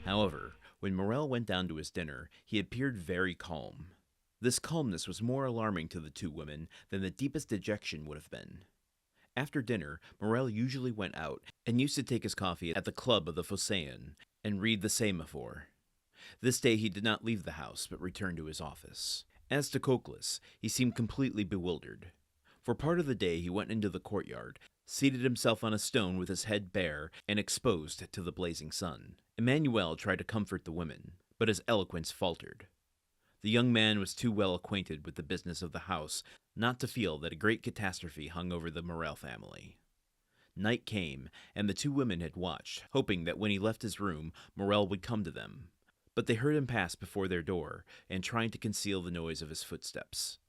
However, when Morrel went down to his dinner, he appeared very calm. This calmness was more alarming to the two women than the deepest dejection would have been. After dinner, Morrel usually went out and used to take his coffee at the club of the Phocéens and read the Semaphore. This day he did not leave the house, but returned to his office. As to Cocles, he seemed completely bewildered. For part of the day he went into the courtyard, seated himself on a stone with his head bare and exposed to the blazing sun. Emmanuel tried to comfort the women, but his eloquence faltered. The young man was too well acquainted with the business of the house not to feel that a great catastrophe hung over the Morrel family. Night came, and the two women had watched, hoping that when he left his room, Morrel would come to them. But they heard him pass before their door, and trying to conceal the noise of his footsteps.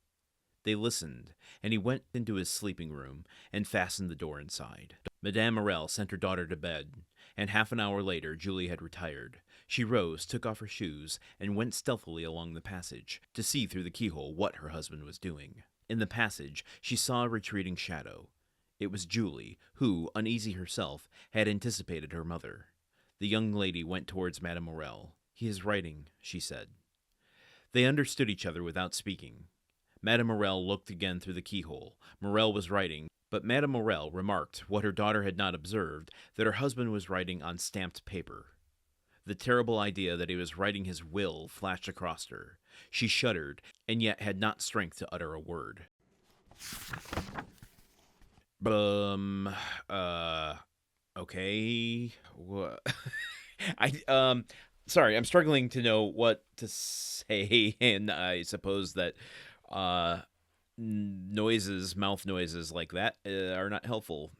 They listened, and he went into his sleeping room and fastened the door inside. Madame Morrel sent her daughter to bed, and half an hour later Julie had retired. She rose, took off her shoes, and went stealthily along the passage to see through the keyhole what her husband was doing. In the passage, she saw a retreating shadow. It was Julie, who, uneasy herself, had anticipated her mother. The young lady went towards Madame Morrel. "He is writing," she said. They understood each other without speaking. Madame Morrel looked again through the keyhole. Morrel was writing, but Madame Morrel remarked, what her daughter had not observed, that her husband was writing on stamped paper. The terrible idea that he was writing his will flashed across her. She shuddered, and yet had not strength to utter a word. Okay. What? Sorry, I'm struggling to know what to say, and I suppose that, mouth noises like that are not helpful.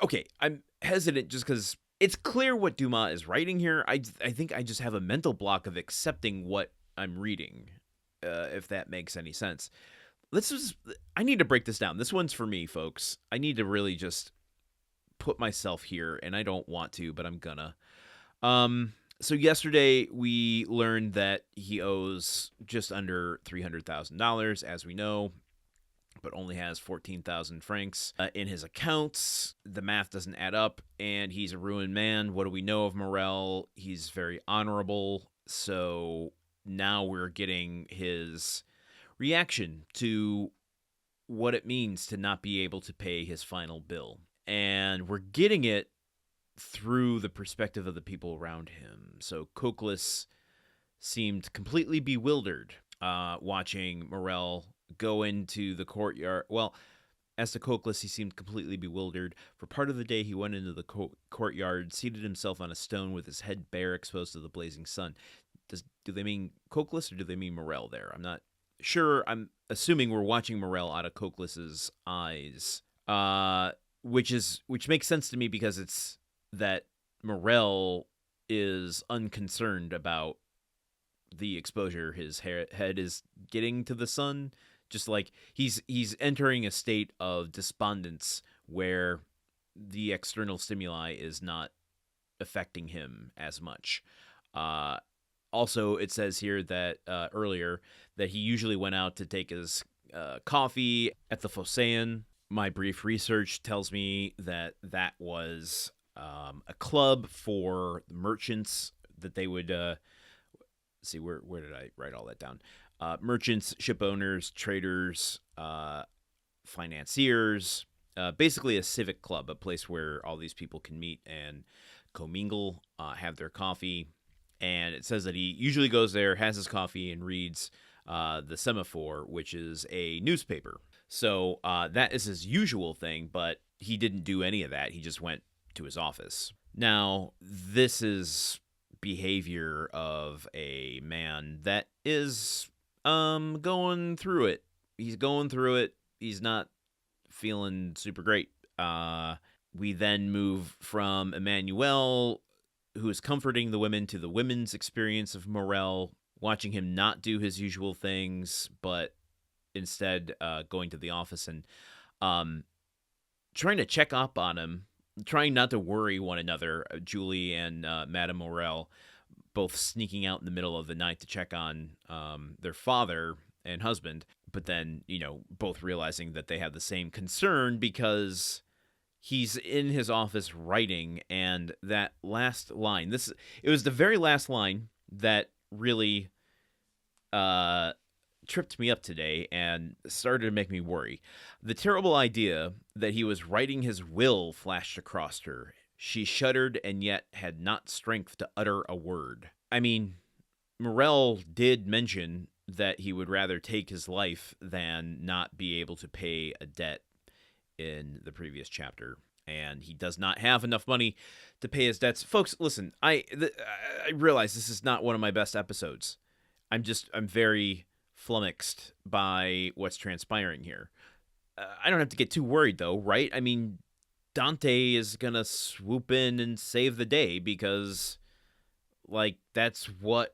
Okay, I'm hesitant just because it's clear what Dumas is writing here. I think I just have a mental block of accepting what I'm reading, if that makes any sense. I need to break this down. This one's for me, folks. I need to really just put myself here, and I don't want to, but I'm gonna. So yesterday we learned that he owes just under $300,000, as we know, but only has 14,000 francs in his accounts. The math doesn't add up, and he's a ruined man. What do we know of Morrel? He's very honorable, so now we're getting his reaction to what it means to not be able to pay his final bill. And we're getting it through the perspective of the people around him. So Cocles seemed completely bewildered watching Morrel go into the courtyard. Well, as to Cocles, he seemed completely bewildered. For part of the day, he went into the courtyard, seated himself on a stone with his head bare, exposed to the blazing sun. Do they mean Cocles or do they mean Morrel there? I'm not sure. I'm assuming we're watching Morrel out of Cocles's eyes, which makes sense to me because it's that Morrel is unconcerned about the exposure his head is getting to the sun. Just like he's entering a state of despondence where the external stimuli is not affecting him as much. Also, it says here that earlier that he usually went out to take his coffee at the Phocéens. My brief research tells me that was a club for merchants that they would see where did I write all that down? Merchants, ship owners, traders, financiers, basically a civic club, a place where all these people can meet and commingle, have their coffee. And it says that he usually goes there, has his coffee, and reads the Semaphore, which is a newspaper. So that is his usual thing, but he didn't do any of that. He just went to his office. Now, this is behavior of a man that is going through it. He's going through it. He's not feeling super great. We then move from Emmanuel, who is comforting the women, to the women's experience of Morrel, watching him not do his usual things, but instead going to the office and trying to check up on him, trying not to worry one another. Julie and Madame Morrel both sneaking out in the middle of the night to check on their father and husband, but then, both realizing that they have the same concern because he's in his office writing, and that last line, it was the very last line that really tripped me up today and started to make me worry. The terrible idea that he was writing his will flashed across her. She shuddered and yet had not strength to utter a word. I mean, Morrel did mention that he would rather take his life than not be able to pay a debt in the previous chapter, and he does not have enough money to pay his debts. Folks, listen, I realize this is not one of my best episodes. I'm very flummoxed by what's transpiring here. I don't have to get too worried, though, right? I mean, Dante is gonna swoop in and save the day because, like, that's what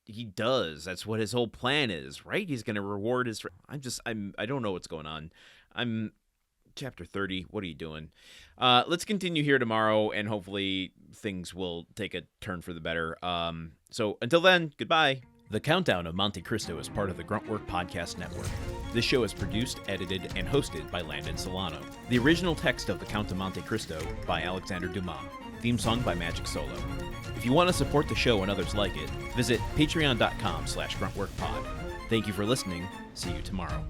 he does. That's what his whole plan is, right? He's gonna reward his... I don't know what's going on. I'm chapter 30. What are you doing? Let's continue here tomorrow, and hopefully things will take a turn for the better. So until then, goodbye. The Countdown of Monte Cristo is part of the Gruntwork Podcast Network. This show is produced, edited, and hosted by Landon Solano. The original text of The Count of Monte Cristo by Alexander Dumas. Theme song by Magic Solo. If you want to support the show and others like it, visit patreon.com/gruntworkpod. Thank you for listening. See you tomorrow.